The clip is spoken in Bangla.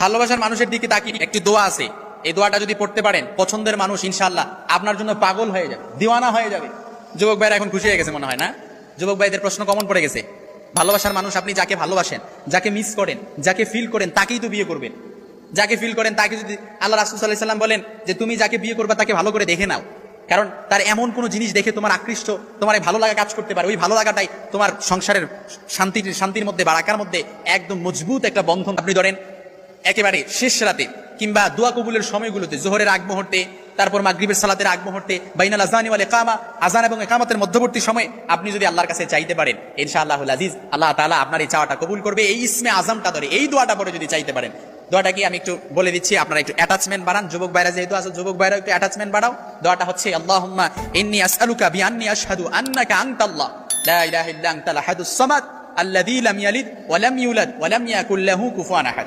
ভালোবাসার মানুষের দিকে তাকিয়ে একটি দোয়া আছে, এই দোয়াটা যদি পড়তে পারেন পছন্দের মানুষ ইনশাআল্লাহ আপনার জন্য পাগল হয়ে যাবে, দিওয়ানা হয়ে যাবে। যুবক ভাইরা এখন খুশি হয়ে গেছে মনে হয় না? যুবক ভাইদের প্রশ্ন কমন পড়ে গেছে। ভালোবাসার মানুষ আপনি যাকে ভালোবাসেন, যাকে মিস করেন, যাকে ফিল করেন তাকেই তো বিয়ে করবেন। যাকে ফিল করেন তাকে যদি আল্লাহ রাসূল সাল্লাল্লাহু আলাইহি ওয়াসাল্লাম বলেন যে তুমি যাকে বিয়ে করবে তাকে ভালো করে দেখে নাও, কারণ তার এমন কোন জিনিস দেখে তোমার আকৃষ্ট, তোমার ভালো লাগা কাজ করতে পারে, ওই ভালো লাগাটাই তোমার সংসারের শান্তির মধ্যে বারাকার মধ্যে একদম মজবুত একটা বন্ধন। আপনি ধরেন একেবারে শেষ রাতে কিংবা দোয়া কবুলের সময়গুলোতে, জোহরের আগ মুহূর্তে, তারপর মাগরিবের সালাতের আগ মুহূর্তে, বাইনাল আযানি ওয়াল ইকামা, আযান এবং ইকামতের মধ্যবর্তী সময়ে আপনি যদি আল্লাহর কাছে চাইতে পারেন ইনশাআল্লাহুল আজিজ, আল্লাহ তাআলা আপনার এই চাওয়াটা কবুল করবে। এই ইসমে আযমটা ধরে এই দোয়াটা পরে যদি চাইতে পারেন, দোয়াটা কি আমি একটু বলে দিচ্ছি, আপনারা একটু অ্যাটাচমেন্ট বাড়ান। যুবক ভাইরা যেহেতু আছে, যুবক ভাইরা একটু অ্যাটাচমেন্ট বাড়াও। দোয়াটা হচ্ছে আল্লাহুম্মা ইন্নী আসআলুকা বিআন্নী আশহাদু আন্নাকা আনতাল্লাহ লা ইলাহা ইল্লা আনতাল আহাদুস সামাদ আল্লাযী লাম ইয়ালিদ ওয়া লাম ইউলাদ ওয়া লাম ইয়াকুল লাহু কুফুয়ান আহাদ।